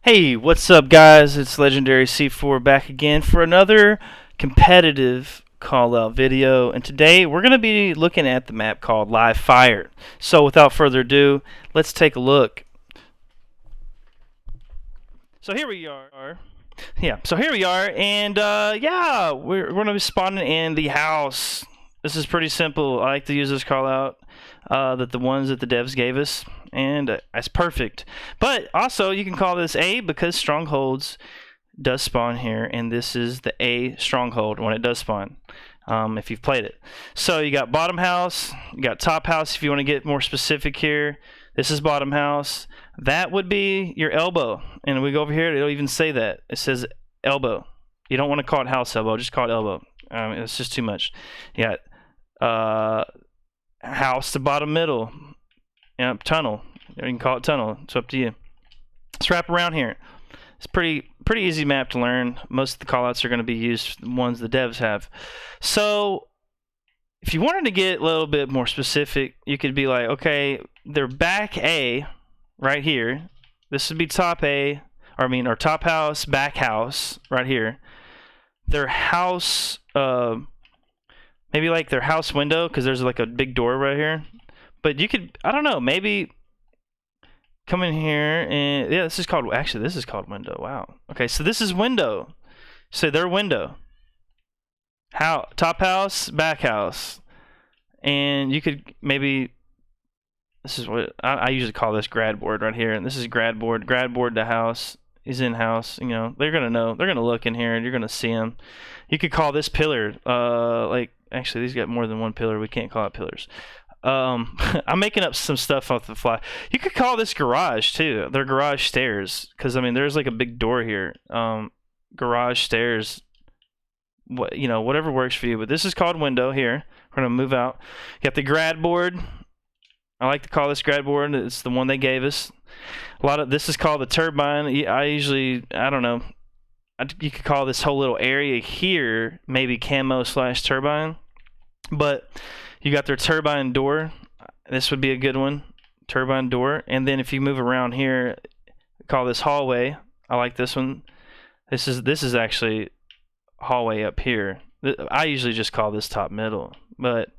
Hey, what's up, guys? It's Legendary C4 back again for another competitive call out video. And today we're going to be looking at the map called Livefire. So, without further ado, let's take a look. So, here we are. So here we are, and yeah, we're going to be spawning in the house. This is pretty simple. I like to use this call out that the ones that the devs gave us, and it's perfect. But also, you can call this A because strongholds does spawn here, and this is the A stronghold when it does spawn. If you've played it. So you got bottom house, you got top house if you want to get more specific here. This is bottom house. That would be your elbow. And we go over here, it'll even say that. It says elbow. You don't want to call it house elbow, just call it elbow. It's just too much. You got house to bottom middle. Tunnel. You can call it tunnel. It's up to you. Let's wrap around here. It's pretty easy map to learn. Most of the callouts are going to be used, the ones the devs have. So if you wanted to get a little bit more specific, you could be like, okay, they're back A right here. This would be top A, or top house, back house right here. Their house, maybe like their house window, because there's like a big door right here. But you could, I don't know, maybe come in here and yeah, this is called window. Wow. Okay, so this is window. So their window. Top house, back house. And you could maybe, this is what I usually call this grad board right here, and this is grad board. Grad board to house is in house. You know, they're gonna know. They're gonna look in here, and you're gonna see them. You could call this pillar. Like actually, these got more than one pillar. We can't call it pillars. I'm making up some stuff off the fly. You could call this garage too. They're garage stairs, because I mean, there's like a big door here. Garage stairs. Whatever works for you. But this is called window here. We're gonna move out. You got the grad board. I like to call this grad board. It's the one they gave us. This is called the turbine. I don't know. You could call this whole little area here maybe camo / turbine. But you got their turbine door. This would be a good one. Turbine door. And then if you move around here, call this hallway. I like this one. This is actually hallway up here. I usually just call this top middle, but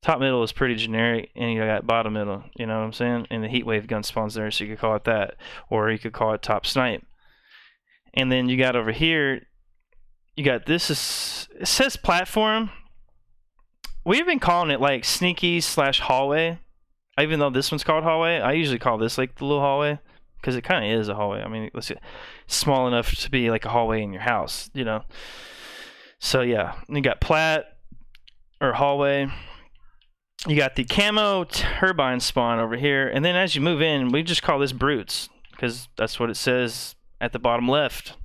top middle is pretty generic, and you got bottom middle, you know what I'm saying? And the heat wave gun spawns there, so you could call it that, or you could call it top snipe. And then you got over here, you got it says platform. We've been calling it like sneaky / hallway, even though this one's called hallway. I usually call this like the little hallway, because it kind of is a hallway. I mean, let's see, it's small enough to be like a hallway in your house, you know? So yeah, you got plat or hallway. You got the camo turbine spawn over here, and then as you move in, we just call this brutes, because that's what it says at the bottom left.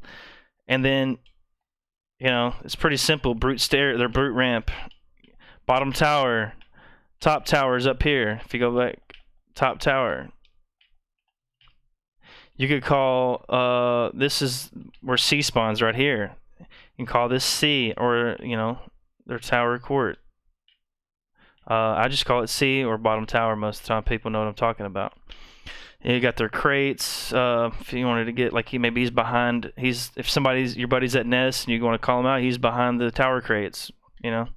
And then, it's pretty simple. Brute stair, their brute ramp, bottom tower, top tower is up here. If you go back, top tower. You could call this is where C spawns right here. You can call this C, or their tower court. I just call it C or bottom tower most of the time. People know what I'm talking about. And you got their crates. If you wanted to get maybe he's behind. If your buddy's at nest and you want to call him out, he's behind the tower crates. Let's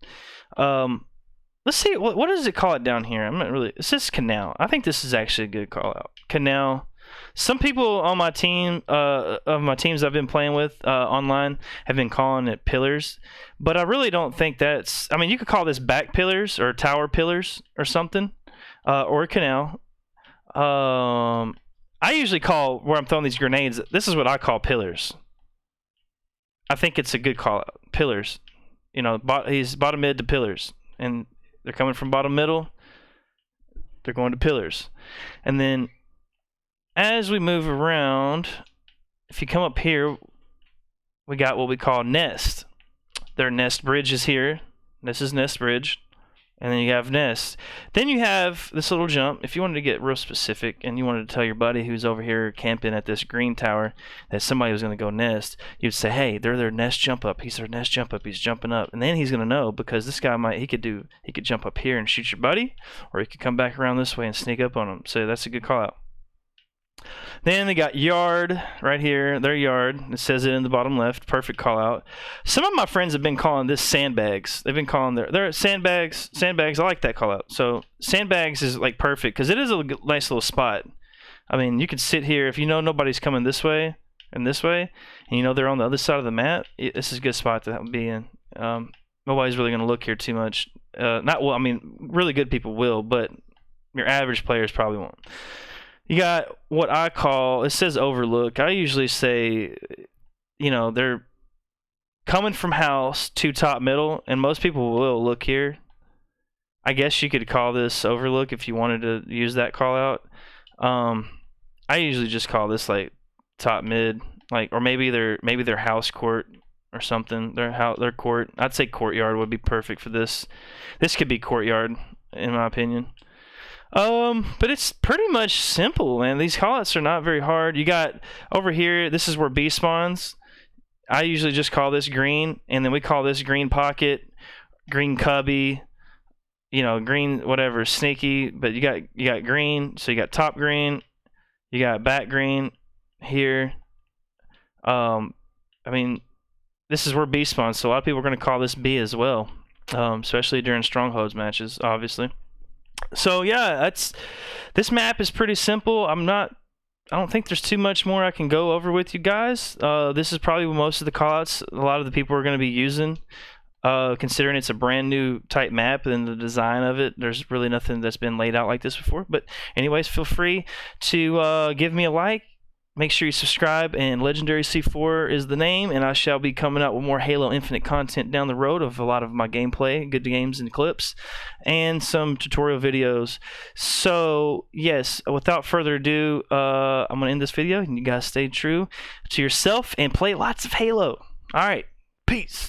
see what does it call it down here. I'm not really. It says canal. I think this is actually a good call out. Canal. Some people on my team, of my teams I've been playing with online, have been calling it pillars, but I really don't think that's. I mean, you could call this back pillars or tower pillars or something, or canal. I usually call where I'm throwing these grenades. This is what I call pillars. I think it's a good call out. Pillars. He's bottom mid to pillars, and they're coming from bottom middle. They're going to pillars, and then. As we move around, if you come up here, we got what we call nest. Their nest bridge is here. This is nest bridge. And then you have nest. Then you have this little jump. If you wanted to get real specific and you wanted to tell your buddy who's over here camping at this green tower that somebody was going to go nest, you'd say, hey, they're their nest jump up. He's their nest jump up. He's jumping up. And then he's going to know, because this guy he could jump up here and shoot your buddy, or he could come back around this way and sneak up on him. So that's a good call out. Then they got yard right here. Their yard. It says it in the bottom left. Perfect call out. Some of my friends have been calling this sandbags. They've been calling their sandbags. Sandbags. I like that call out. So sandbags is like perfect because it is a nice little spot. I mean, you could sit here if you know nobody's coming this way and this way, and you know they're on the other side of the map. This is a good spot to be in. Nobody's really going to look here too much. Not well. I mean, really good people will, but your average players probably won't. You got what I call, it says overlook. I usually say, you know, they're coming from house to top middle, and most people will look here. I guess you could call this overlook if you wanted to use that call out. I usually just call this like top mid, like, or maybe their house court or something. Their court. I'd say courtyard would be perfect for this. This could be courtyard in my opinion. But it's pretty much simple, man. These callouts are not very hard. You got over here, this is where B spawns. I usually just call this green, and then we call this green pocket, green cubby, you know, green whatever, sneaky. But you got green, so you got top green, you got back green here. I mean, this is where B spawns, so a lot of people are going to call this B as well, especially during strongholds matches, obviously. So yeah, this map is pretty simple. I don't think there's too much more I can go over with you guys. This is probably most of the callouts a lot of the people are going to be using, considering it's a brand new type map and the design of it. There's really nothing that's been laid out like this before. But anyways, feel free to give me a like. Make sure you subscribe, and Legendary C4 is the name, and I shall be coming out with more Halo Infinite content down the road of a lot of my gameplay, good games and clips, and some tutorial videos. So, yes, without further ado, I'm going to end this video, and you guys stay true to yourself and play lots of Halo. All right, peace.